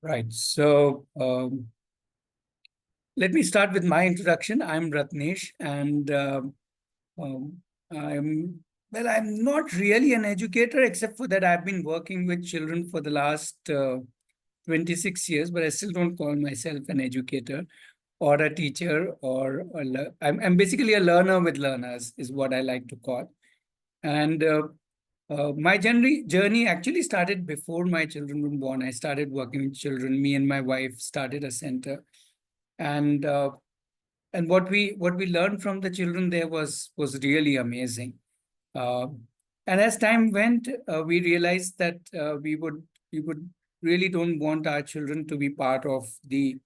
Right. So let me start with my introduction. I'm Ratnesh, and um, I'm I'm not really an educator, except for that I've been working with children for the last 26 years, but I still don't call myself an educator or a teacher, I'm basically a learner with learners, is what I like to call. And my journey actually started before my children were born. I started working with children. Me and my wife started a center, and what we learned from the children there was really amazing. Uh, and as time went, we realized that we would really don't want our children to be part of the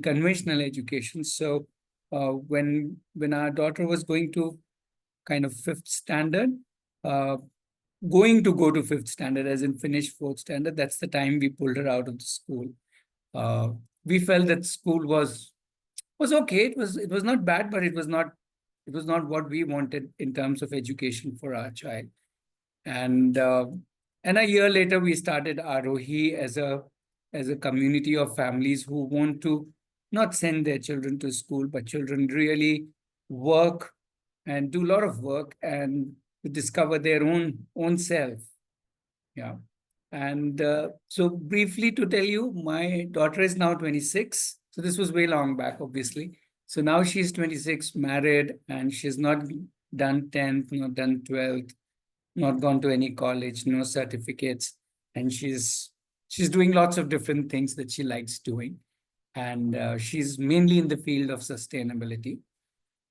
conventional education. So when our daughter was going to kind of fifth standard, uh, going to go to fifth standard, as in finish fourth standard, that's the time we pulled her out of the school. Uh, we felt that school was okay. It was not bad, but it was not what we wanted in terms of education for our child. And a year later, we started Aarohi as a community of families who want to not send their children to school, but children really work and do a lot of work and discover their own self. Yeah. And so briefly to tell you, my daughter is now 26. So this was way long back, obviously. So now she's 26, married, and she's not done 10th, not done 12th, not gone to any college, no certificates. And she's doing lots of different things that she likes doing. And she's mainly in the field of sustainability.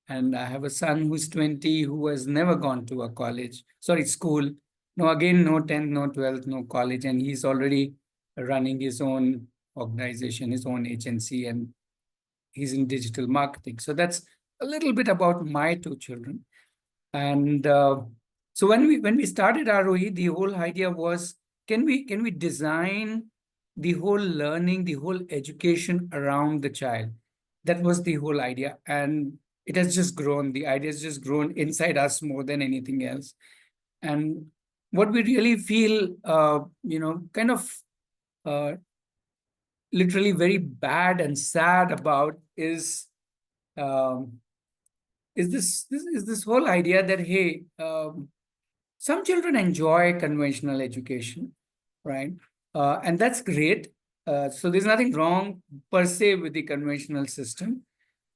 And I have a son who's 20 who has never gone to a school. No, again, no 10th, no 12th, no college. And he's already running his own organization, his own agency, and he's in digital marketing. So that's a little bit about my two children. And so when we started Aarohi, the whole idea was, can we design the whole learning, the whole education around the child? That was the whole idea. And it has just grown. The idea has just grown inside us more than anything else. And what we really feel, kind of uh, literally very bad and sad about um, is this whole idea that, hey, some children enjoy conventional education, right? And that's great. So there's nothing wrong per se with the conventional system.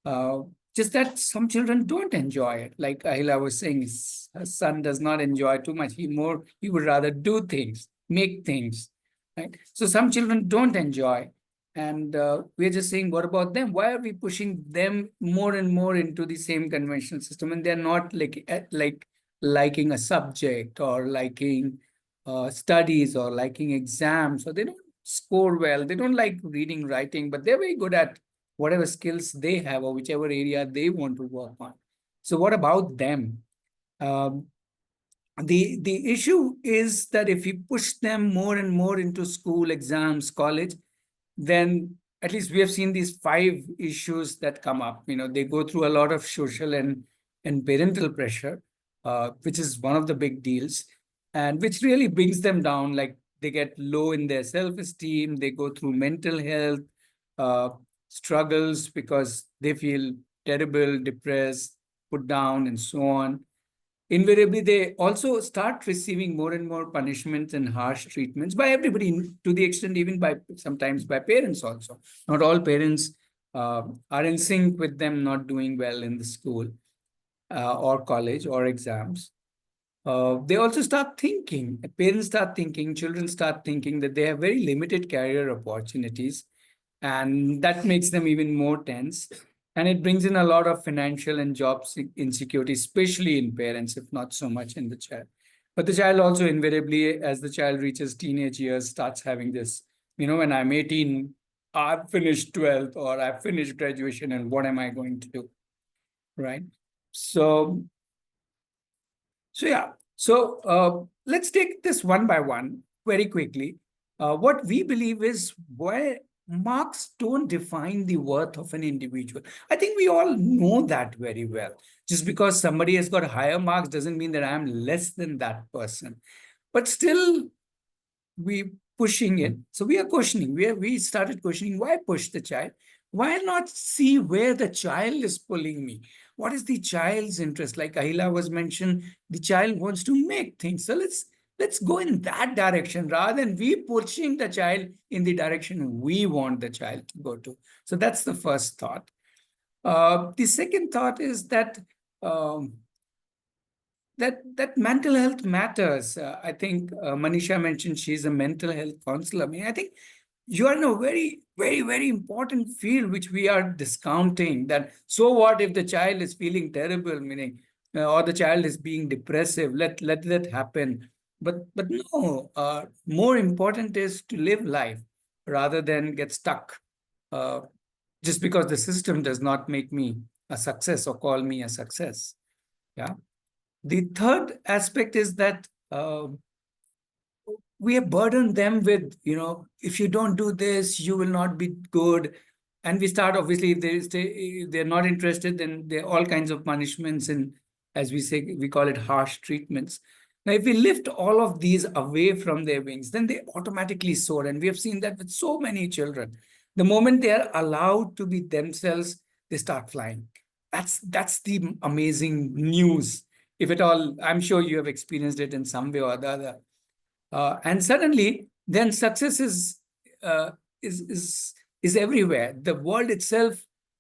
Uh, just that some children don't enjoy it. Like Ahila was saying, her son does not enjoy too much. He would rather do things, make things, right? So some children don't enjoy. And we're just saying, what about them? Why are we pushing them more and more into the same conventional system? And they're not like liking a subject or liking studies or liking exams, or they don't score well. They don't like reading, writing, but they're very good at whatever skills they have or whichever area they want to work on. So what about them? Um, the issue is that if you push them more and more into school, exams, college, then at least we have seen these 5 issues that come up. They go through a lot of social and parental pressure, which is one of the big deals, and which really brings them down. Like they get low in their self-esteem, they go through mental health uh, struggles because they feel terrible, depressed, put down, and so on. Invariably, they also start receiving more and more punishments and harsh treatments by everybody, to the extent even by sometimes by parents also. Not all parents are in sync with them not doing well in the school or college or exams. They also start thinking, parents start thinking, children start thinking that they have very limited career opportunities, and that makes them even more tense. And it brings in a lot of financial and job insecurity, especially in parents, if not so much in the child. But the child also invariably, as the child reaches teenage years, starts having this, when I'm 18, I've finished 12th or I've finished graduation, and what am I going to do? Right? So yeah. So let's take this one by one very quickly. What we believe is why marks don't define the worth of an individual. I think we all know that very well. Just because somebody has got higher marks doesn't mean that I'm less than that person. But still, we pushing it. So we are questioning. We started questioning, why push the child? Why not see where the child is pulling me? What is the child's interest? Like Ahila was mentioned, the child wants to make things. So let's go in that direction rather than we pushing the child in the direction we want the child to go to. So that's the first thought. The second thought is that um, that mental health matters. I think Manisha mentioned she's a mental health counselor. I mean, I think you are in a very, very, very important field which we are discounting. That so what if the child is feeling terrible, meaning or the child is being depressive? Let that happen. But no, more important is to live life rather than get stuck. Uh, just because the system does not make me a success or call me a success. Yeah. The third aspect is that we have burdened them with, if you don't do this, you will not be good. And we start, obviously, if they're not interested, then there are all kinds of punishments and, as we say, we call it harsh treatments. Now, if we lift all of these away from their wings, then they automatically soar. And we have seen that with so many children. The moment they are allowed to be themselves, they start flying. That's the amazing news. If at all, I'm sure you have experienced it in some way or the other. And suddenly, then success uh, is is is everywhere. The world itself,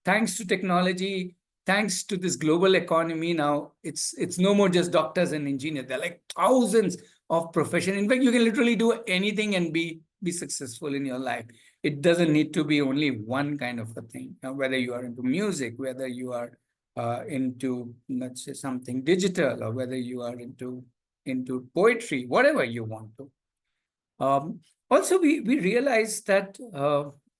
thanks to technology, thanks to this global economy, now it's no more just doctors and engineers. There are like thousands of professions. In fact, you can literally do anything and be successful in your life. It doesn't need to be only one kind of a thing. Now, whether you are into music, whether you are into, let's say, something digital, or whether you are into poetry, whatever you want to. Also, we realize that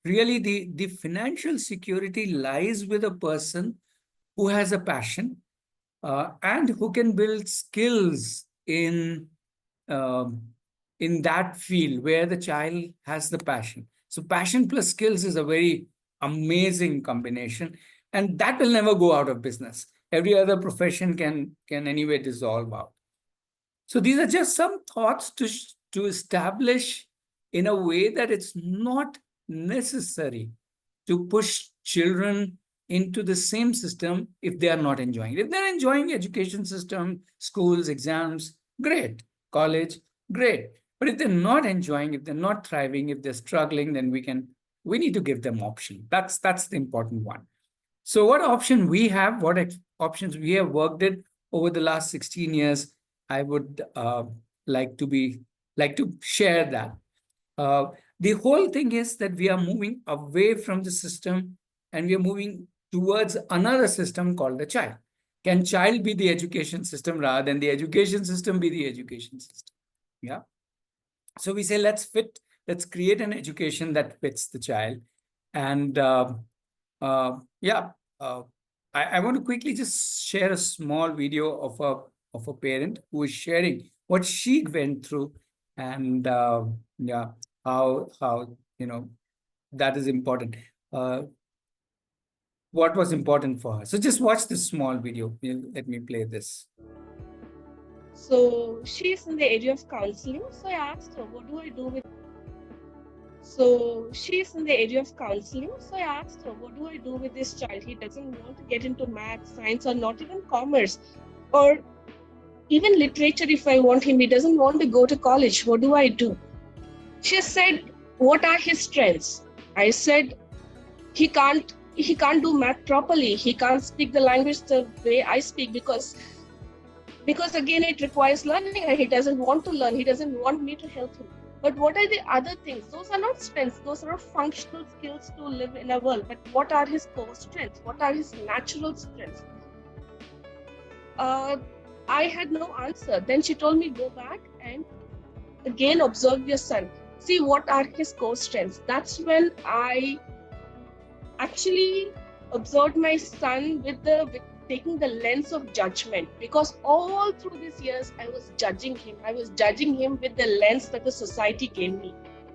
really the financial security lies with a person who has a passion and who can build skills um, in that field where the child has the passion. So passion plus skills is a very amazing combination, and that will never go out of business. Every other profession can anyway dissolve out. So these are just some thoughts to establish in a way that it's not necessary to push children into the same system if they are not enjoying it. If they're enjoying education system, schools, exams, great. College, great. But if they're not enjoying, if they're not thriving, if they're struggling, then we need to give them option. That's the important one. So what option we have, what options we have worked it over the last 16 years, I would like to share that. The whole thing is that we are moving away from the system and we are moving towards another system called the child. Can child be the education system rather than the education system be the education system? Yeah. So we say, let's create an education that fits the child. And yeah, I want to quickly just share a small video of a parent who is sharing what she went through, and yeah, how that is important. What was important for her? So just watch this small video. Let me play this. So she's in the area of counseling. So I asked her, what do I do with? So she's in the area of counseling. So I asked her, what do I do with this child? He doesn't want to get into math, science, or not even commerce, or even literature. If I want him, he doesn't want to go to college. What do I do? She said, what are his strengths? I said, he can't do math properly. He can't speak the language the way I speak because again, it requires learning and he doesn't want to learn. He doesn't want me to help him. But what are the other things? Those are not strengths. Those are not functional skills to live in a world. But what are his core strengths? What are his natural strengths? I had no answer. Then she told me, go back and again observe your son. See what are his core strengths. That's when I actually observed my son with taking the lens of judgment, because all through these years I was judging him. I was judging him with the lens that the society gave me.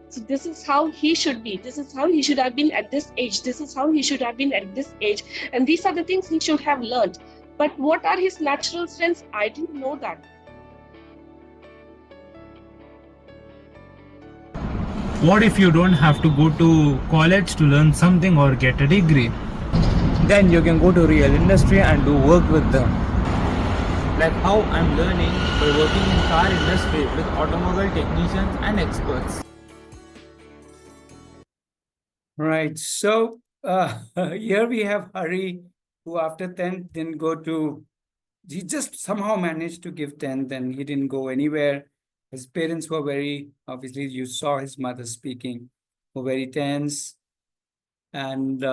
So this is how he should be. This is how he should have been at this age. This is how he should have been at this age. And these are the things he should have learned. But what are his natural strengths? I didn't know that. What if you don't have to go to college to learn something or get a degree? Then you can go to real industry and do work with them. Like how I'm learning by working in car industry with automobile technicians and experts. Right. So here we have Hari, who after 10th didn't go to, he just somehow managed to give 10th and he didn't go anywhere. His parents were very, obviously, you saw his mother speaking, were very tense. And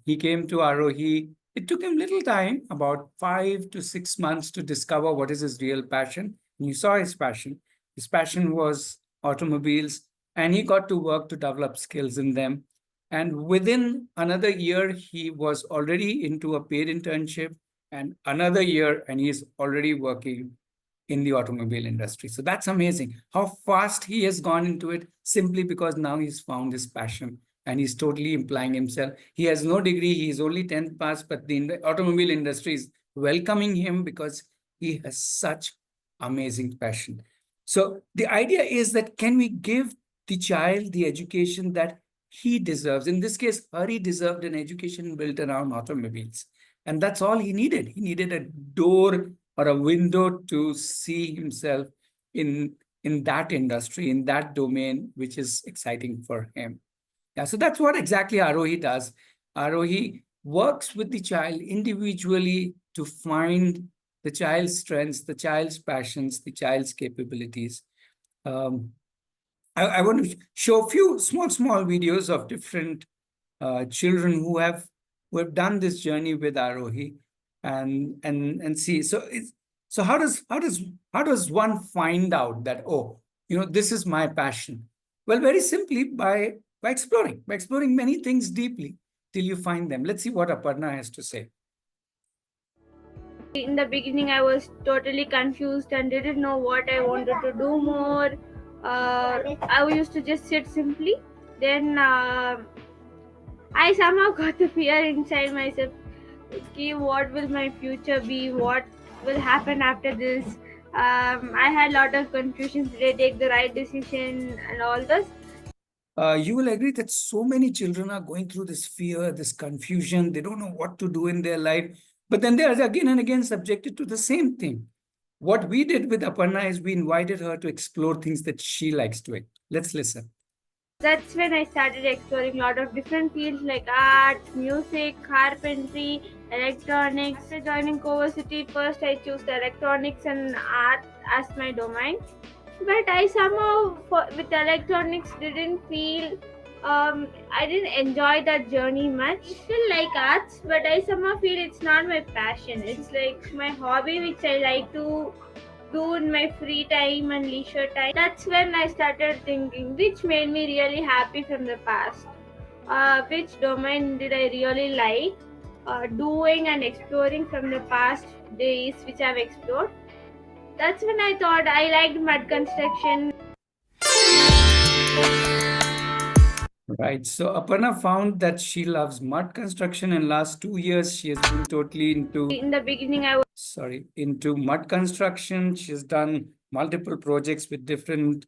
he came to Aarohi. It took him little time, about 5 to 6 months, to discover what is his real passion. And you saw his passion. His passion was automobiles, and he got to work to develop skills in them. And within another year, he was already into a paid internship, and another year, and he's already working in the automobile industry. So that's amazing how fast he has gone into it, simply because now he's found his passion and he's totally implying himself. He has no degree, he's only 10th pass, but the automobile industry is welcoming him because he has such amazing passion. So the idea is that, can we give the child the education that he deserves? In this case, Hari deserved an education built around automobiles. And that's all he needed. He needed a door or a window to see himself in that industry, in that domain, which is exciting for him. Yeah, so that's what exactly Aarohi does. Aarohi works with the child individually to find the child's strengths, the child's passions, the child's capabilities. I want to show a few small videos of different children who have done this journey with Aarohi, and see. So how does one find out that, oh, this is my passion? Well, very simply by exploring many things deeply till you find them. Let's see what Aparna has to say. In the beginning, I was totally confused and didn't know what I wanted to do more. I used to just sit simply. Then I somehow got the fear inside myself. Okay, what will my future be? What will happen after this? I had a lot of confusion. Did I take the right decision and all this? You will agree that so many children are going through this fear, this confusion. They don't know what to do in their life. But then they are again and again subjected to the same thing. What we did with Aparna is we invited her to explore things that she likes to. Let's listen. That's when I started exploring a lot of different fields like art, music, carpentry, electronics. After joining City, first I chose electronics and art as my domain. But I somehow, with electronics, didn't feel, I didn't enjoy that journey much. I still like arts, but I somehow feel it's not my passion. It's like my hobby, which I like to do in my free time and leisure time. That's when I started thinking which made me really happy from the past. Which domain did I really like doing and exploring from the past days which I've explored. That's when I thought I liked mud construction. Right. So Aparna found that she loves mud construction, and last 2 years she has been totally into. In the beginning, into mud construction. She's done multiple projects with different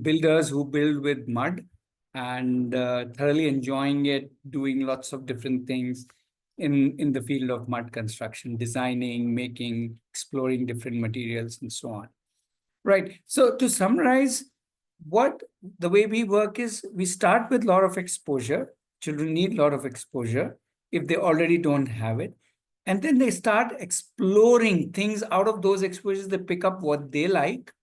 builders who build with mud, and thoroughly enjoying it, doing lots of different things in the field of mud construction, designing, making, exploring different materials, and so on. Right. So to summarize, the way we work is we start with a lot of exposure. Children need a lot of exposure if they already don't have it. And then they start exploring things out of those exposures. They pick up what they like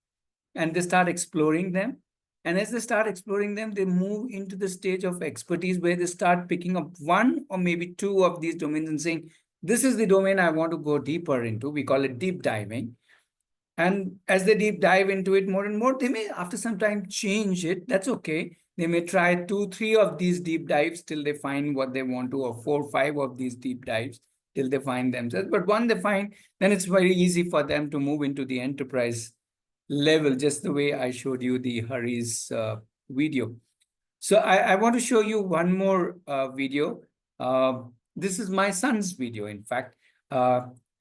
and they start exploring them. And as they start exploring them, they move into the stage of expertise where they start picking up one or maybe two of these domains and saying, this is the domain I want to go deeper into. We call it deep diving. And as they deep dive into it more and more, they may, after some time, change it. That's okay. They may try 2, 3 of these deep dives till they find what they want to, or 4, 5 of these deep dives till they find themselves. But once they find, then it's very easy for them to move into the enterprise level, just the way I showed you the Hari's video. So I want to show you one more video. This is my son's video, in fact.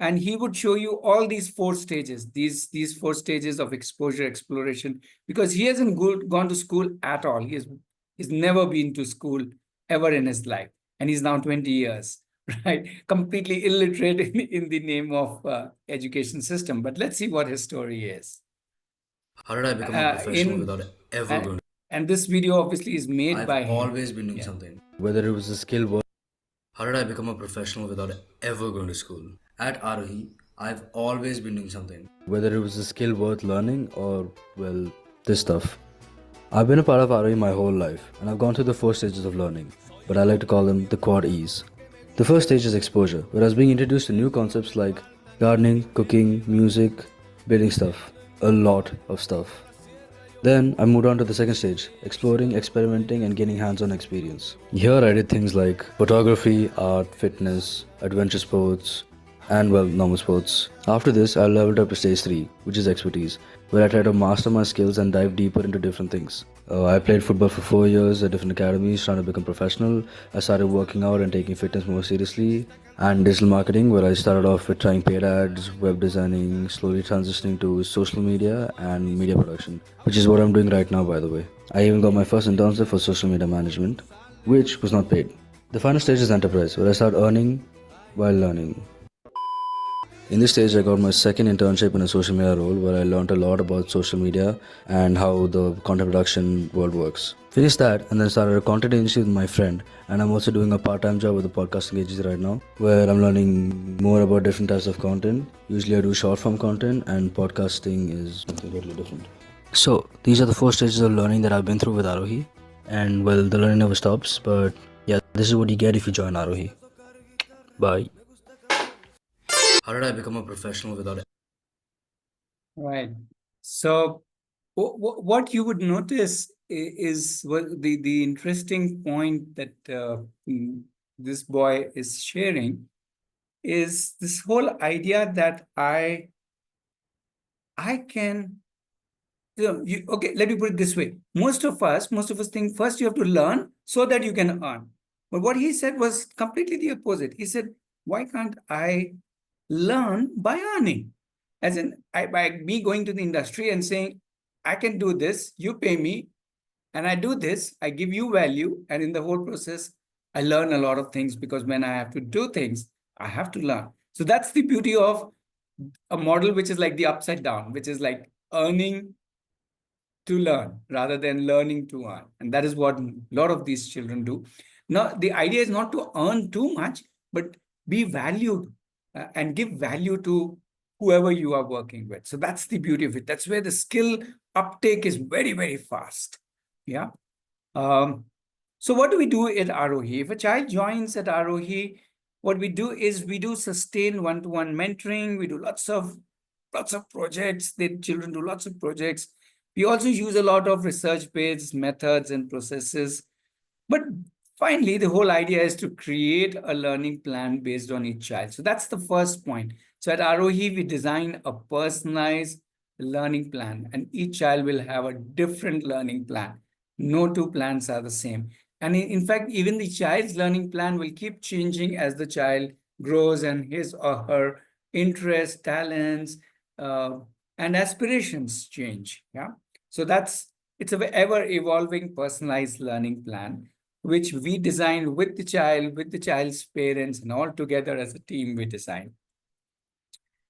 And he would show you all these 4 stages, these 4 stages of exposure, exploration, because he hasn't gone to school at all. He has He's never been to school ever in his life. And he's now 20 years, right? Completely illiterate in the name of education system. But let's see what his story is. How did I become a professional without ever going? And this video obviously is made by I've him. always been doing something. Whether it was a skill. How did I become a professional without ever going to school? At Aarohi, I've always been doing something. Whether it was a skill worth learning or, well, this stuff. I've been a part of Aarohi my whole life, and I've gone through the 4 stages of learning, but I like to call them the quad E's. The first stage is exposure, where I was being introduced to new concepts like gardening, cooking, music, building stuff. A lot of stuff. Then I moved on to the second stage, exploring, experimenting, and gaining hands-on experience. Here I did things like photography, art, fitness, adventure sports, and well, normal sports. After this, I leveled up to stage 3, which is expertise, where I try to master my skills and dive deeper into different things. I played football for 4 years at different academies, trying to become professional. I started working out and taking fitness more seriously. And digital marketing, where I started off with trying paid ads, web designing, slowly transitioning to social media and media production, which is what I'm doing right now, by the way. I even got my first internship for social media management, which was not paid. The final stage is enterprise, where I start earning while learning. In this stage, I got my second internship in a social media role where I learned a lot about social media and how the content production world works. Finished that and then started a content agency with my friend, and I'm also doing a part-time job with a podcasting agency right now where I'm learning more about different types of content. Usually I do short-form content, and podcasting is something totally different. So these are the 4 stages of learning that I've been through with Aarohi, and well, the learning never stops, but yeah, this is what you get if you join Aarohi. Bye. How did I become a professional without it? Right. So what you would notice is the interesting point that this boy is sharing is this whole idea that I can, okay, let me put it this way. Most of us think first you have to learn so that you can earn. But what he said was completely the opposite. He said, why can't I learn by earning? As in, by me going to the industry and saying, I can do this, you pay me, and I do this, I give you value, and in the whole process, I learn a lot of things, because when I have to do things, I have to learn. So that's the beauty of a model which is like the upside down, which is like earning to learn rather than learning to earn. And that is what a lot of these children do. Now, the idea is not to earn too much, but be valued and give value to whoever you are working with. So that's the beauty of it. That's where the skill uptake is very, very fast. Yeah. So what do we do at Aarohi? If a child joins at Aarohi, what we do is we do sustain one-to-one mentoring. We do lots of projects. The children do lots of projects. We also use a lot of research-based methods and processes. But finally, the whole idea is to create a learning plan based on each child. So that's the first point. So at Aarohi, we design a personalized learning plan, and each child will have a different learning plan. No 2 plans are the same. And in fact, even the child's learning plan will keep changing as the child grows and his or her interests, talents, and aspirations change. Yeah. So it's an ever-evolving personalized learning plan, which we designed with the child, with the child's parents, and all together as a team we design.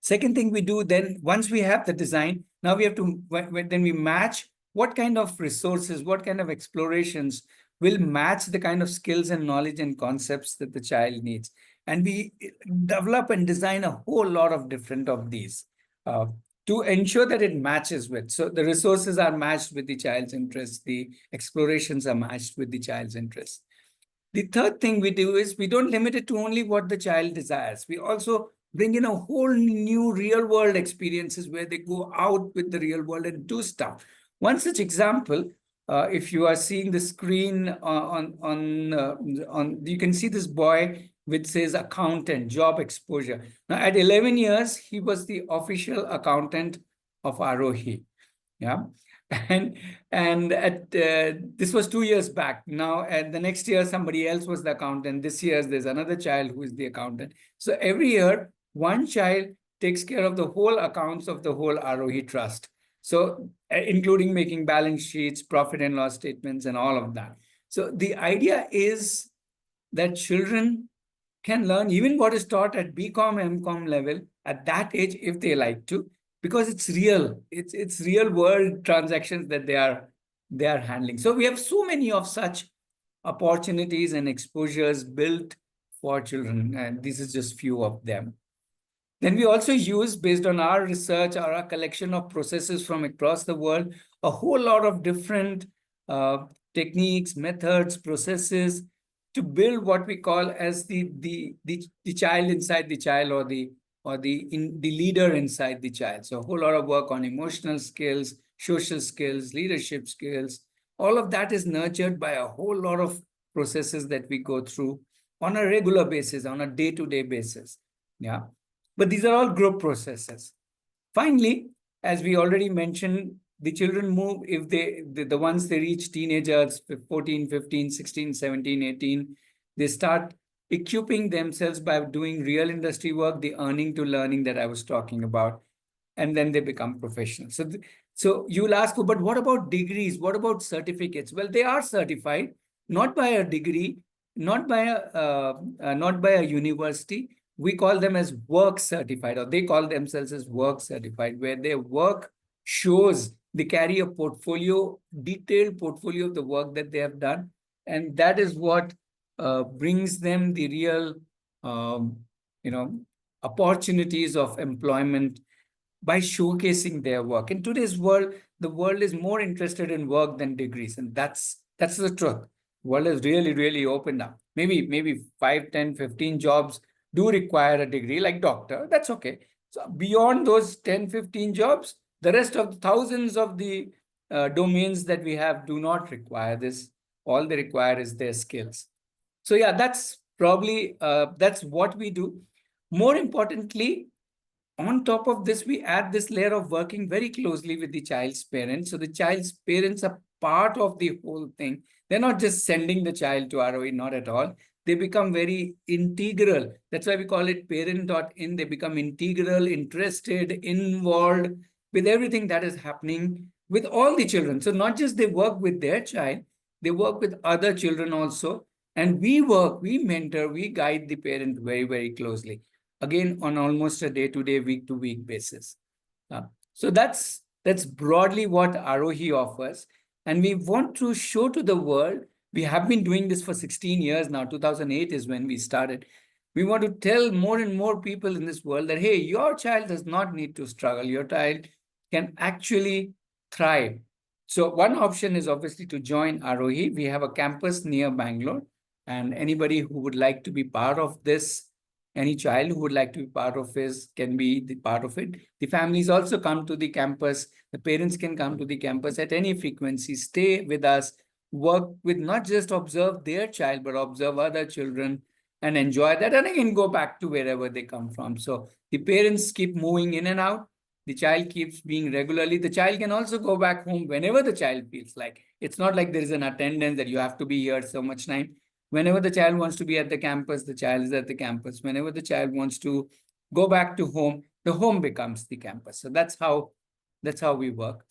Second thing we do then, once we have the design, now we have to, then we match what kind of resources, what kind of explorations will match the kind of skills and knowledge and concepts that the child needs. And we develop and design a whole lot of different of these to ensure that it matches with. So the resources are matched with the child's interests, the explorations are matched with the child's interests. The third thing we do is we don't limit it to only what the child desires. We also bring in a whole new real world experiences where they go out with the real world and do stuff. One such example, if you are seeing the screen on you can see this boy which says accountant, job exposure. Now at 11 years, he was the official accountant of Aarohi. Yeah. And at this was 2 years back. Now at the next year, somebody else was the accountant. This year, there's another child who is the accountant. So every year, one child takes care of the whole accounts of the whole Aarohi trust. So including making balance sheets, profit and loss statements, and all of that. So the idea is that children can learn even what is taught at BCom, MCom level at that age if they like to, because it's real. It's real world transactions that they are handling. So we have so many of such opportunities and exposures built for children, and this is just few of them. Then we also use, based on our research or our collection of processes from across the world, a whole lot of different techniques, methods, processes to build what we call as the child inside the child, or the leader inside the child. So a whole lot of work on emotional skills, social skills, leadership skills. All of that is nurtured by a whole lot of processes that we go through on a regular basis, on a day-to-day basis. Yeah. But these are all group processes. Finally, as we already mentioned, the children move, if the ones they reach teenagers, 14, 15, 16, 17, 18, they start equipping themselves by doing real industry work, the earning to learning that I was talking about, and then they become professionals. So you'll ask, oh, but what about degrees? What about certificates? Well, they are certified, not by a degree, not by a university. We call them as work certified, or they call themselves as work certified, where their work shows they carry a portfolio, detailed portfolio of the work that they have done. And that is what brings them the real, opportunities of employment by showcasing their work. In today's world, the world is more interested in work than degrees. And that's the truth. The world has really, really opened up. Maybe 5, 10, 15 jobs do require a degree, like doctor. That's okay. So beyond those 10, 15 jobs, the rest of the thousands of the domains that we have do not require this. All they require is their skills. So yeah, that's probably, that's what we do. More importantly, on top of this, we add this layer of working very closely with the child's parents. So the child's parents are part of the whole thing. They're not just sending the child to Aarohi, not at all. They become very integral. That's why we call it parent.in. They become integral, interested, involved with everything that is happening with all the children. So not just they work with their child, they work with other children also. And we mentor, we guide the parent very, very closely. Again, on almost a day-to-day, week-to-week basis. So that's broadly what Aarohi offers. And we want to show to the world, we have been doing this for 16 years now. 2008 is when we started. We want to tell more and more people in this world that, hey, your child does not need to struggle. Your child can actually thrive. So one option is obviously to join Aarohi. We have a campus near Bangalore. And anybody who would like to be part of this, any child who would like to be part of this can be the part of it. The families also come to the campus. The parents can come to the campus at any frequency, stay with us, work with, not just observe their child, but observe other children and enjoy that, and again go back to wherever they come from. So the parents keep moving in and out. The child keeps being regularly. The child can also go back home whenever the child feels like. It's not like there is an attendance that you have to be here so much time. Whenever the child wants to be at the campus, the child is at the campus. Whenever the child wants to go back to home, the home becomes the campus. So that's how we work.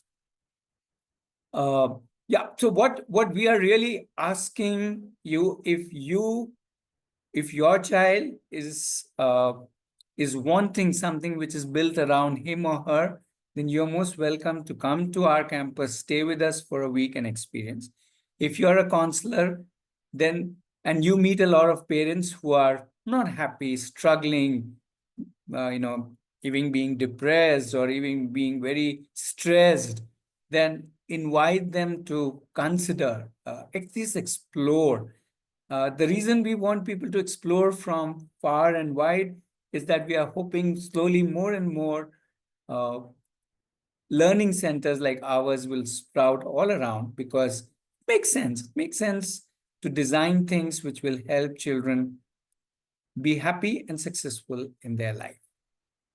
Yeah. So what we are really asking you, if your child is wanting something which is built around him or her, then you're most welcome to come to our campus, stay with us for a week and experience. If you're a counselor, then, and you meet a lot of parents who are not happy, struggling, even being depressed or even being very stressed, then invite them to consider, at least explore. The reason we want people to explore from far and wide is that we are hoping slowly more and more learning centers like ours will sprout all around, because it makes sense to design things which will help children be happy and successful in their life.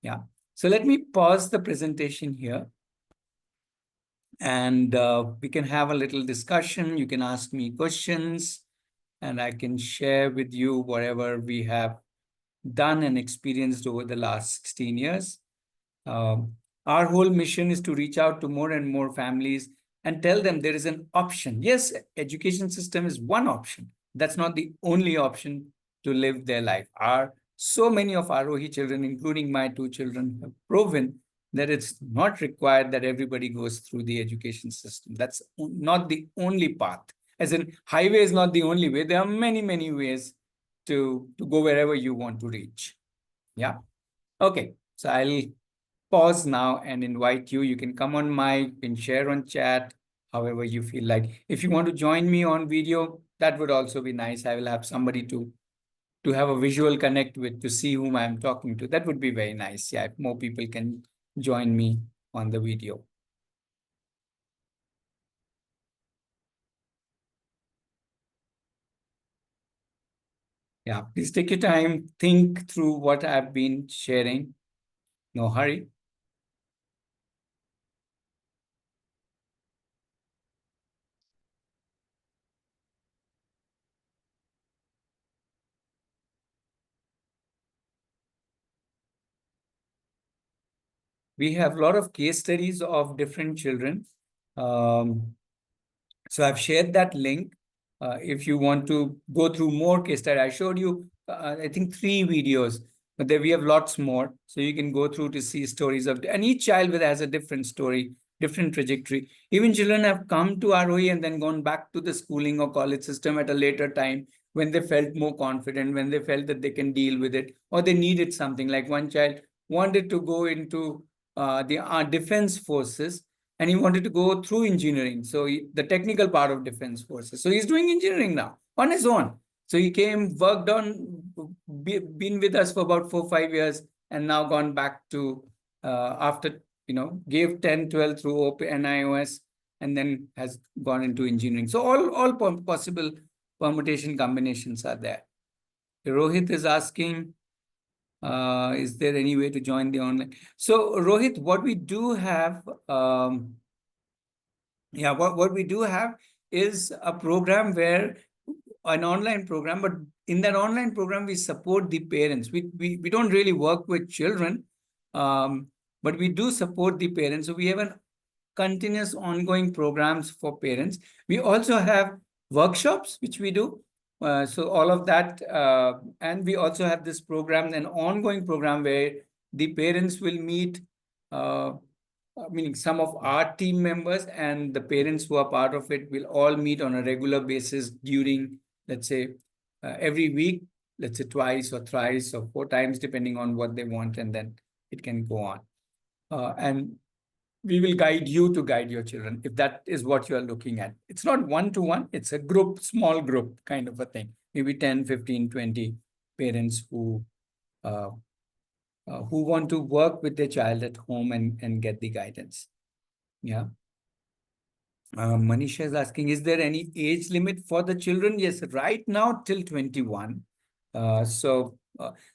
Yeah. So let me pause the presentation here, and we can have a little discussion. You can ask me questions, and I can share with you whatever we have done and experienced over the last 16 years. Our whole mission is to reach out to more and more families and tell them there is an option. Yes, education system is one option. That's not the only option to live their life. So many of Aarohi children, including my two children, have proven that it's not required that everybody goes through the education system. That's not the only path. As in, highway is not the only way. There are many, many ways to go wherever you want to reach. Yeah. Okay. So I'll pause now and invite you. You can come on mic, you can share on chat, however you feel like. If you want to join me on video, that would also be nice. I will have somebody to have a visual connect with, to see whom I'm talking to. That would be very nice. Yeah, if more people can join me on the video. Yeah, please take your time, think through what I've been sharing. No hurry. We have a lot of case studies of different children. So I've shared that link. If you want to go through more case studies, I showed you, I think 3 videos, but there we have lots more. So you can go through to see stories of, and each child has a different story, different trajectory. Even children have come to Aarohi and then gone back to the schooling or college system at a later time when they felt more confident, when they felt that they can deal with it, or they needed something. Like one child wanted to go into the defense forces, and he wanted to go through engineering. So the technical part of defense forces. So he's doing engineering now on his own. So he came, worked on, been with us for about 4-5 years, and now gone back to, after, gave 10, 12 through NIOS, and then has gone into engineering. So all possible permutation combinations are there. Rohit is asking, is there any way to join the online? So Rohit, what we do have, what we do have is a program where, an online program, but in that online program, we support the parents. We don't really work with children, but we do support the parents. So we have an continuous ongoing programs for parents. We also have workshops, which we do. So all of that, and we also have this program, an ongoing program where the parents will meet, meaning some of our team members and the parents who are part of it will all meet on a regular basis during, let's say, every week, let's say twice or thrice or 4 times, depending on what they want, and then it can go on. And we will guide you to guide your children, if that is what you are looking at. It's not one-to-one, it's a group, small group kind of a thing. Maybe 10, 15, 20 parents who want to work with their child at home and get the guidance. Yeah. Manisha is asking, is there any age limit for the children? Yes, right now till 21. The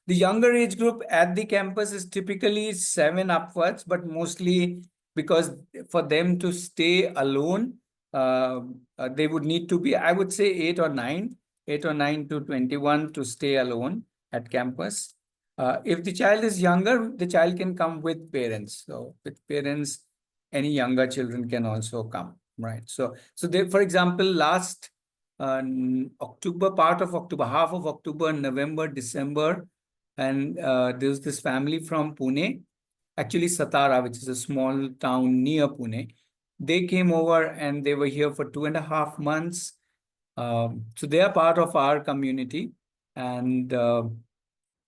younger age group at the campus is typically 7 upwards, but mostly because for them to stay alone, they would need to be, I would say 8 or 9 to 21 to stay alone at campus. If the child is younger, the child can come with parents. So with parents, any younger children can also come, right? So they, for example, last October, part of October, half of October, November, December, and there's this family from Pune, actually Satara, which is a small town near Pune. They came over and they were here for 2.5 months. So they are part of our community, and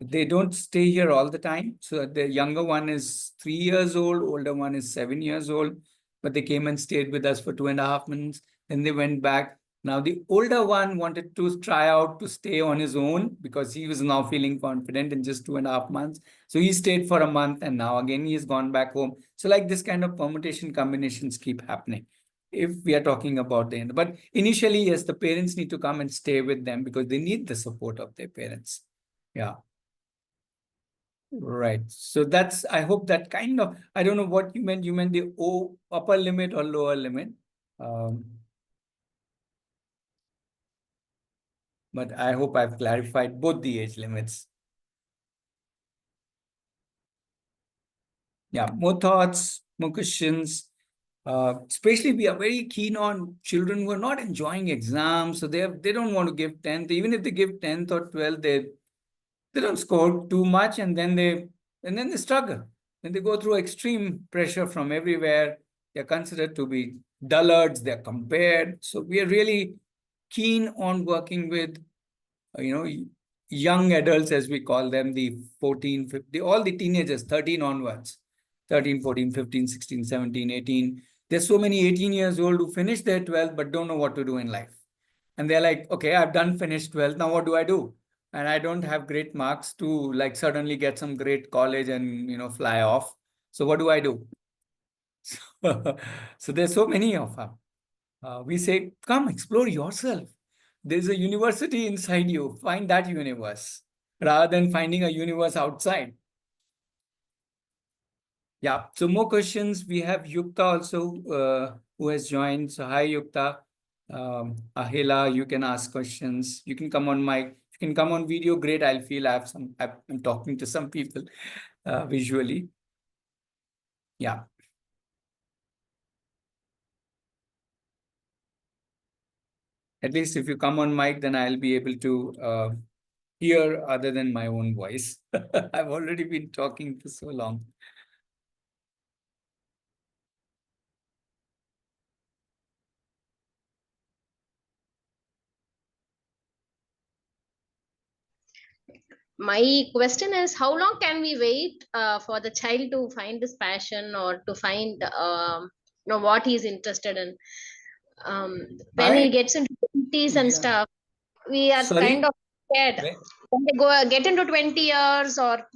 they don't stay here all the time. So the younger one is 3 years old, older one is 7 years old, but they came and stayed with us for 2.5 months. Then they went back. Now the older one wanted to try out to stay on his own because he was now feeling confident in just 2.5 months. So he stayed for a month, and now again he's gone back home. So like this kind of permutation combinations keep happening if we are talking about the end. But initially, yes, the parents need to come and stay with them because they need the support of their parents. Yeah. Right. So that's, I hope that kind of, I don't know what you meant. You meant the upper limit or lower limit. But I hope I've clarified both the age limits. Yeah, more thoughts, more questions. Especially we are very keen on children who are not enjoying exams. So they don't want to give 10th. Even if they give 10th or 12th, they don't score too much, and then they struggle. And they go through extreme pressure from everywhere. They're considered to be dullards, they're compared. So we are really keen on working with young adults, as we call them, the 14, 15, all the teenagers, 13 onwards, 13, 14, 15, 16, 17, 18. There's so many 18 years old who finish their 12th but don't know what to do in life. And they're like, okay, I've done finished 12th. Now what do I do? And I don't have great marks to like suddenly get some great college and, fly off. So what do I do? So there's so many of them. We say, come explore yourself. There's a university inside you. Find that universe rather than finding a universe outside. Yeah. So more questions. We have Yukta also who has joined. So hi, Yukta. Ahela, you can ask questions. You can come on mic. You can come on video. Great. I'll feel I'm talking to some people visually. Yeah. At least if you come on mic, then I'll be able to hear other than my own voice. I've already been talking for so long. My question is, how long can we wait for the child to find his passion or to find what he's interested in? When he gets into 20s and stuff, we are kind of scared. When they get into 20 years, or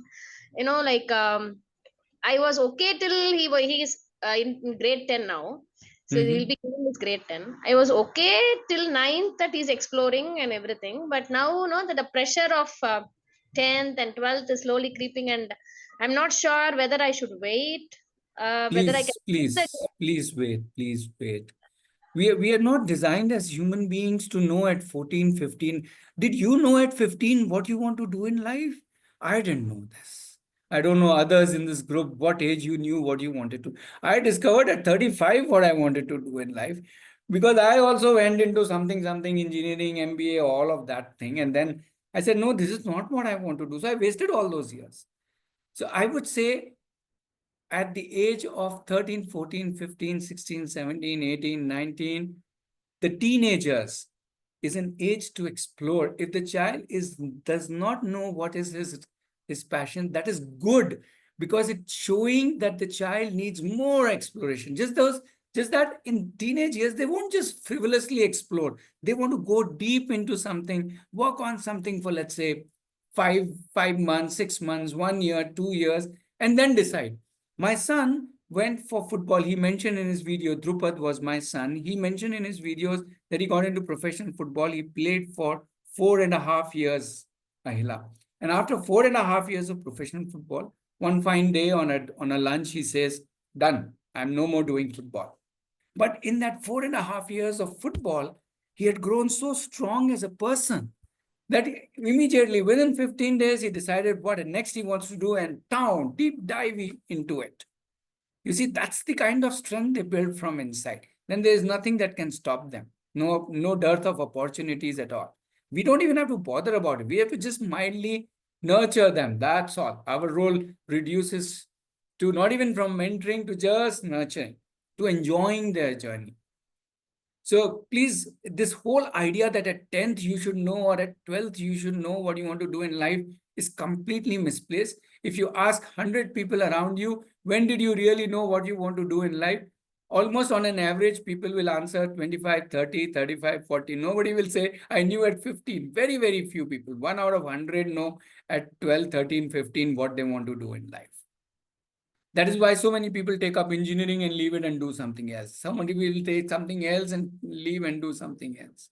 I was okay till he is in grade 10 now. So he'll be giving his grade 10. I was okay till 9th that he's exploring and everything. But now, that the pressure of 10th and 12th is slowly creeping, and I'm not sure whether I should wait. Whether I can. Please wait. We are not designed as human beings to know at 14, 15. Did you know at 15 what you want to do in life? I didn't know this. I don't know others in this group, what age you knew what you wanted to. I discovered at 35 what I wanted to do in life, because I also went into something, engineering, MBA, all of that thing. And then I said, no, this is not what I want to do. So I wasted all those years. So I would say at the age of 13, 14, 15, 16, 17, 18, 19, the teenagers is an age to explore. If the child does not know what is his passion, that is good, because it's showing that the child needs more exploration. Just that in teenage years, they won't just frivolously explore. They want to go deep into something, work on something for, let's say, 5 months, 6 months, 1 year, 2 years, and then decide. My son went for football. He mentioned in his video, Drupad was my son. He mentioned in his videos that he got into professional football. He played for 4.5 years, Ahila. And after 4.5 years of professional football, one fine day on a lunch, he says, done. I'm no more doing football. But in that 4.5 years of football, he had grown so strong as a person that immediately within 15 days, he decided what next he wants to do and deep diving into it. You see, that's the kind of strength they build from inside. Then there is nothing that can stop them. No dearth of opportunities at all. We don't even have to bother about it. We have to just mildly nurture them. That's all. Our role reduces to not even from mentoring to just nurturing, to enjoying their journey. So please, this whole idea that at 10th you should know, or at 12th you should know what you want to do in life, is completely misplaced. If you ask 100 people around you, when did you really know what you want to do in life? Almost on an average, people will answer 25, 30, 35, 40. Nobody will say, I knew at 15. Very, very few people. 1 out of 100 know at 12, 13, 15 what they want to do in life. That is why so many people take up engineering and leave it and do something else. Somebody will take something else and leave and do something else.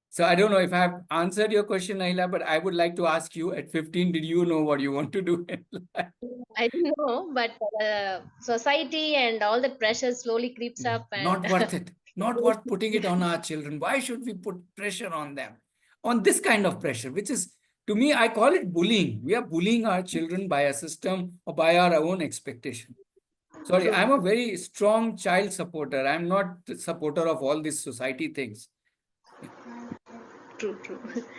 So I don't know if I have answered your question, Naila, but I would like to ask you, at 15, did you know what you want to do in life? I don't know, but society and all the pressure slowly creeps up. And not worth it. Not worth putting it on our children. Why should we put pressure on them? On this kind of pressure, which is, to me, I call it bullying. We are bullying our children by a system or by our own expectation. Sorry, True. I'm a very strong child supporter. I'm not the supporter of all these society things. True.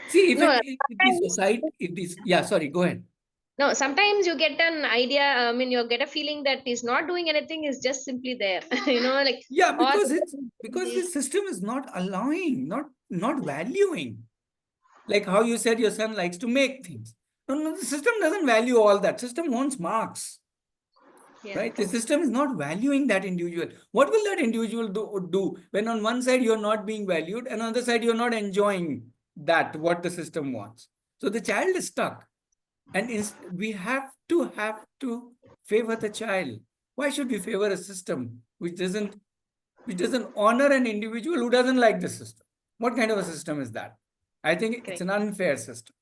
See, No, if the society, if this, yeah, sorry, go ahead. no, sometimes you get an idea, I mean, you get a feeling that he's not doing anything, is just simply there. Like, Yeah, or because the system is not allowing, not valuing. Like how you said your son likes to make things. No, the system doesn't value all that. System wants marks. yeah, Right? The system is not valuing that individual. What will that individual do when on one side you're not being valued and on the other side you're not enjoying that, what the system wants? So the child is stuck. And we have to favor the child. Why should we favor a system which doesn't honor an individual who doesn't like the system? What kind of a system is that? I think it's correct. an unfair system.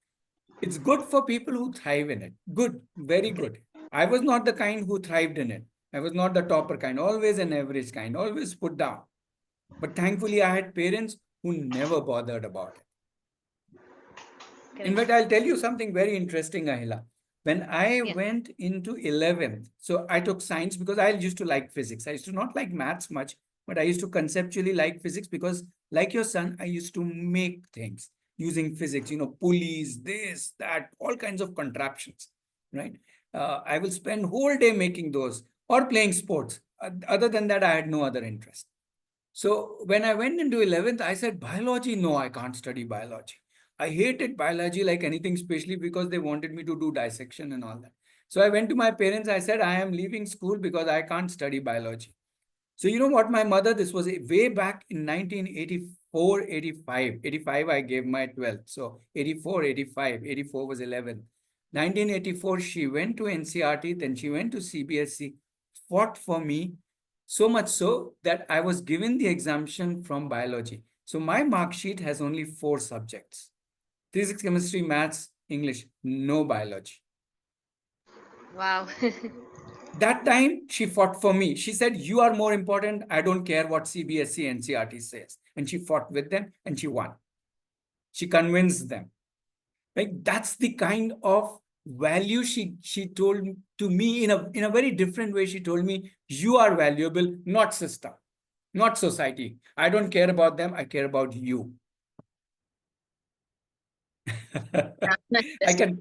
It's good for people who thrive in it. Good, very good. I was not the kind who thrived in it. I was not the topper kind, always an average kind, always put down. But thankfully, I had parents who never bothered about it. In Correct. fact, I'll tell you something very interesting, Ahila. When I Yeah. went into 11th, so I took science because I used to like physics. I used to not like maths much, but I used to conceptually like physics because, like your son, I used to make things using physics, pulleys, this, that, all kinds of contraptions, right? I will spend whole day making those or playing sports. Other than that, I had no other interest. So when I went into 11th, I said, biology, no, I can't study biology. I hated biology like anything, especially because they wanted me to do dissection and all that. So I went to my parents, I said, I am leaving school because I can't study biology. So you know what, my mother, this was way back in 1984, 85. 85, I gave my 12th. So 84, 85, 84 was 11. 1984, she went to NCRT, then she went to CBSE, fought for me, so much so that I was given the exemption from biology. So my mark sheet has only 4 subjects: physics, chemistry, maths, English, no biology. Wow. That time she fought for me. She said, you are more important. I don't care what CBSE and NCRT says. And she fought with them and she won. She convinced them. Like that's the kind of value she told to me in a very different way. She told me, you are valuable, not system, not society. I don't care about them. I care about you.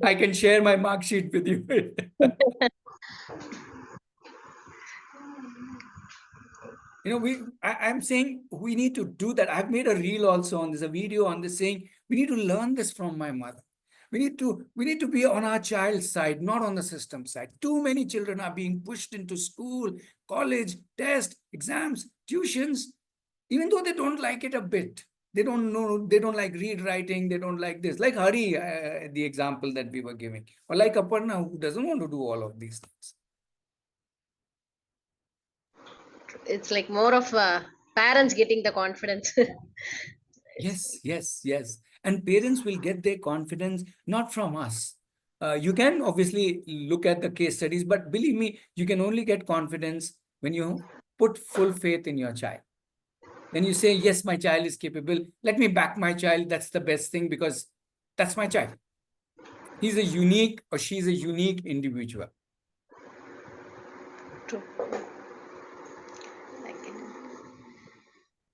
I can share my mark sheet with you. I'm saying we need to do that. I've made a reel also on this, a video on this, saying we need to learn this from my mother. We need to be on our child's side, not on the system side. Too many children are being pushed into school, college, tests, exams, tuitions, even though they don't like it a bit. They don't know, they don't like read writing, they don't like this. Like Hari, the example that we were giving, or like Aparna, who doesn't want to do all of these things. It's like more of parents getting the confidence. Yes. And parents will get their confidence not from us. You can obviously look at the case studies, but believe me, you can only get confidence when you put full faith in your child. When you say, yes, my child is capable, let me back my child. That's the best thing because that's my child. He's a unique or she's a unique individual. True.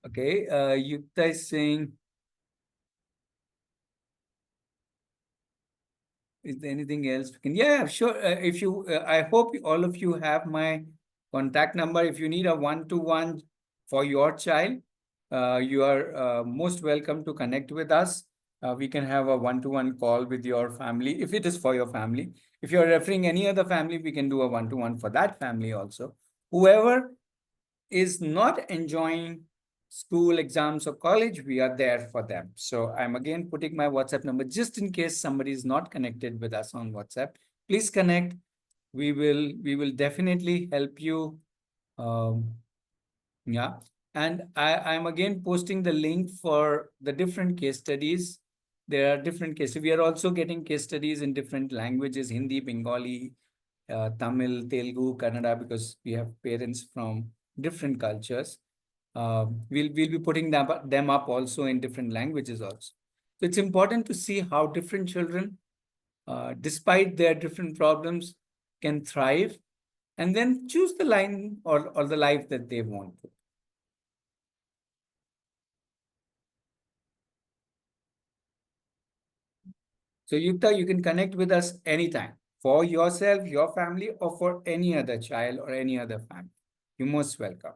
Okay, Yukta is saying, is there anything else? Yeah, sure. If you, I hope all of you have my contact number. If you need a one-to-one for your child, you are most welcome to connect with us. We can have a one-to-one call with your family if it is for your family. If you're referring any other family, we can do a one-to-one for that family also. Whoever is not enjoying school, exams, or college, we are there for them. So I'm again putting my WhatsApp number just in case somebody is not connected with us on WhatsApp. Please connect. We will definitely help you. Yeah. And I'm again posting the link for the different case studies. There are different cases. We are also getting case studies in different languages: Hindi, Bengali, Tamil, Telugu, Kannada, because we have parents from different cultures. We'll be putting them up also in different languages also. So it's important to see how different children, despite their different problems, can thrive and then choose the line or the life that they want. So Yukta, you can connect with us anytime for yourself, your family, or for any other child or any other family. You're most welcome.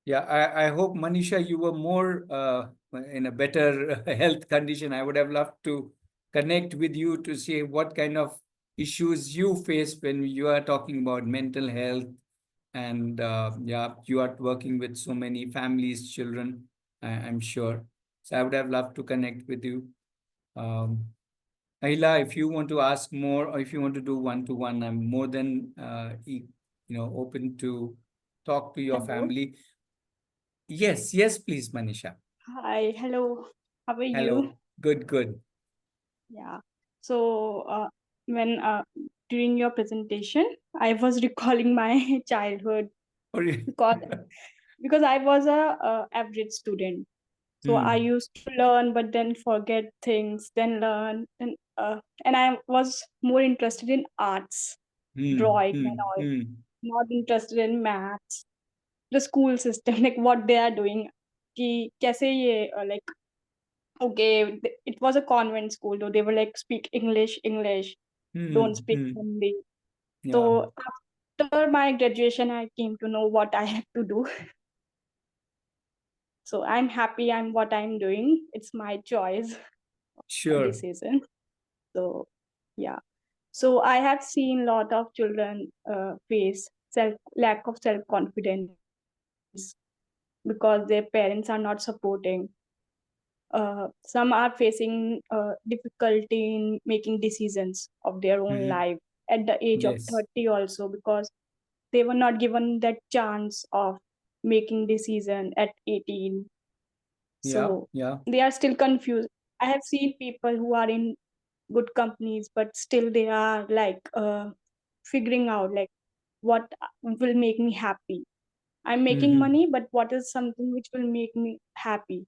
Yeah, I hope, Manisha, you were more in a better health condition. I would have loved to connect with you to see what kind of issues you face when you are talking about mental health. And yeah, you are working with so many families, children, I'm sure. So I would have loved to connect with you. Um, Ahila, if you want to ask more or if you want to do one-to-one, I'm more than open to talk to your Hello. family. Yes, please, Manisha. Hi. Hello. How are you? Hello. Good. Yeah. So, when during your presentation, I was recalling my childhood Or you- because I was a average student. So I Hmm, used to learn, but then forget things, then learn, and I was more interested in arts, drawing, and all. Not interested in maths, the school system, like what they are doing. कि कैसे ये like okay, it was a convent school though. They were like speak English, don't speak hmm. Hindi. Yeah, So after my graduation, I came to know what I had to do. So I'm happy I'm what I'm doing. It's my choice, my sure. decision. So yeah. So I have seen a lot of children face lack of self confidence because their parents are not supporting. Some are facing difficulty in making decisions of their own Hmm. life at the age of Yes. 30 also because they were not given that chance of making decision at 18. Yeah, So yeah. they are still confused. I have seen people who are in good companies but still they are like figuring out like what will make me happy. I'm making Hmm. money, but what is something which will make me happy?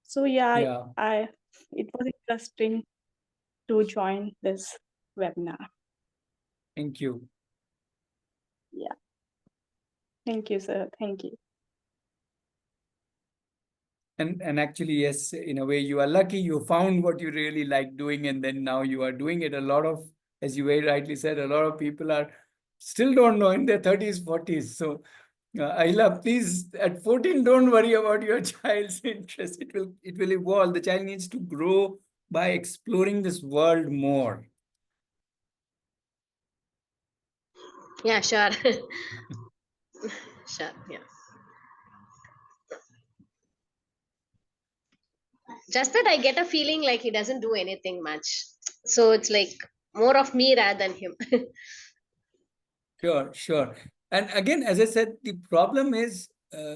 So yeah, Yeah. I it was interesting to join this webinar. Thank you. Yeah. Thank you, sir. Thank you. And actually, yes, in a way, you are lucky you found what you really like doing, and then now you are doing it. A lot of, as you very rightly said, a lot of people are still don't know in their 30s, 40s. So, Ayla, please, at 14, don't worry about your child's interest. It will evolve. The child needs to grow by exploring this world more. Yeah, sure. Sure. Yeah. Just that I get a feeling like he doesn't do anything much. So it's like more of me rather than him. Sure. And again, as I said, the problem is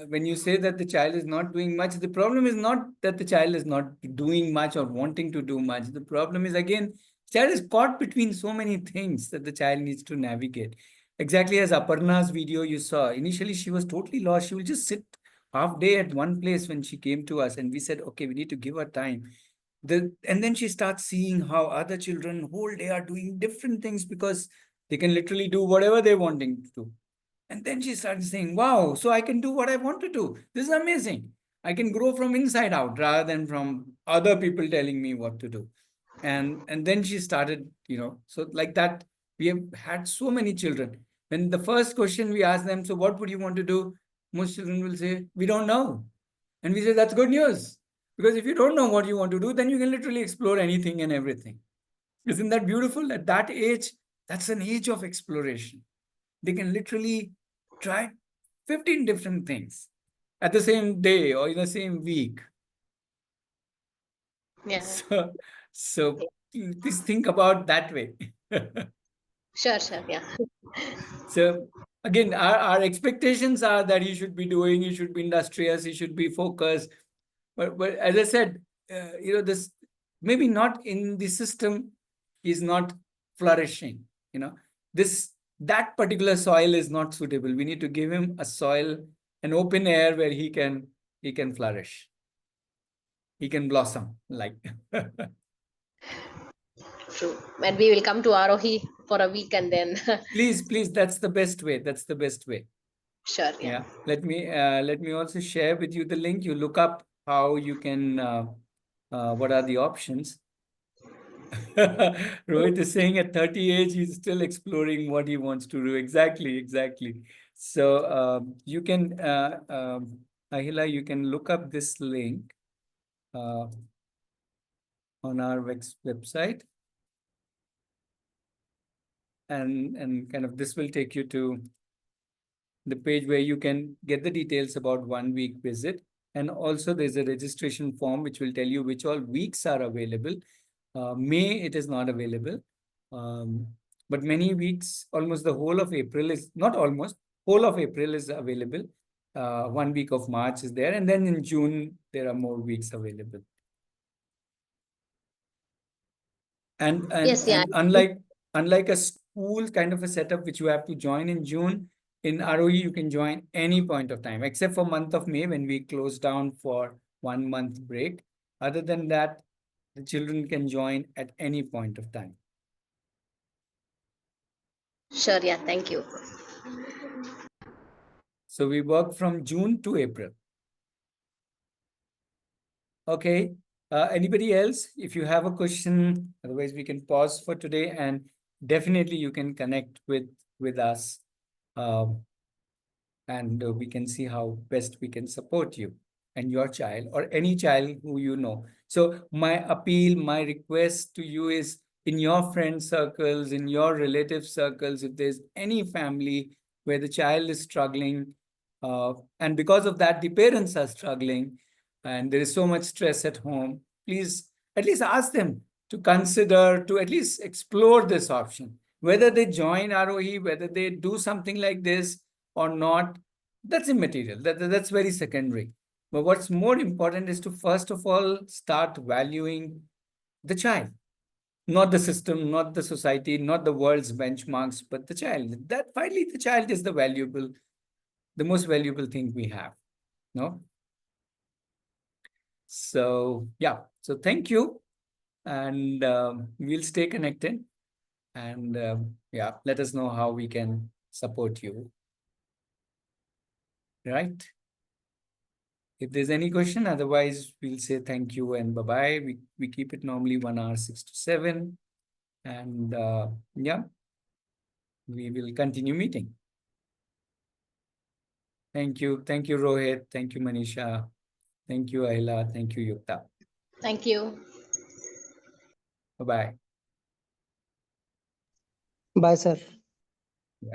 when you say that the child is not doing much, the problem is not that the child is not doing much or wanting to do much. The problem is, again, child is caught between so many things that the child needs to navigate. Exactly as Aparna's video you saw. Initially, she was totally lost. She will just sit half day at one place when she came to us, and we said, okay, we need to give her time. And then she starts seeing how other children whole day are doing different things because they can literally do whatever they wanting to do. And then she started saying, wow, so I can do what I want to do. This is amazing. I can grow from inside out rather than from other people telling me what to do. And then she started, so like that, we have had so many children. When the first question we ask them, so what would you want to do? Most children will say, we don't know. And we say, that's good news. Because if you don't know what you want to do, then you can literally explore anything and everything. Isn't that beautiful? At that age, that's an age of exploration. They can literally try 15 different things at the same day or in the same week. Yeah. So please think about that way. Sure. Yeah. So again, our expectations are that he should be doing, he should be industrious, he should be focused. But as I said, this maybe not in the system is not flourishing. This that particular soil is not suitable. We need to give him a soil, an open air where he can flourish. he can blossom like. True. And we will come to Aarohi for a week and then. Please, that's the best way. That's the best way. Sure. Yeah. Let me also share with you the link. You look up how you can. What are the options? Rohit is saying at 30 age, he's still exploring what he wants to do. Exactly. So you can, Ahila, you can look up this link on our website. And kind of this will take you to the page where you can get the details about 1 week visit. And also there's a registration form which will tell you which all weeks are available. May, it is not available. But many weeks, almost the whole of April is, not almost, whole of April is available. 1 week of March is there. And then in June, there are more weeks available. And unlike a school kind of a setup which you have to join in June, in Aarohi you can join any point of time, except for month of May when we close down for 1 month break. Other than that, the children can join at any point of time. Sure. Yeah. Thank you. So we work from June to April. Okay. Anybody else? If you have a question, otherwise we can pause for today, and definitely you can connect with us, and we can see how best we can support you and your child or any child who you know. So my appeal, my request to you is, in your friend circles, in your relative circles, if there's any family where the child is struggling, and because of that the parents are struggling, and there is so much stress at home, please at least ask them to consider, to at least explore this option. Whether they join Aarohi, whether they do something like this or not, that's immaterial. That's very secondary. But what's more important is to first of all start valuing the child, not the system, not the society, not the world's benchmarks, but the child. That finally the child is the most valuable thing we have. No? So yeah. So thank you, and we'll stay connected. And yeah, let us know how we can support you. Right? If there's any question, otherwise we'll say thank you and bye-bye. We keep it normally 1 hour, 6 to 7. And yeah, we will continue meeting. Thank you. Thank you, Rohit. Thank you, Manisha. Thank you, Ahila. Thank you, Yukta. Thank you. Bye-bye. Bye, sir. Bye.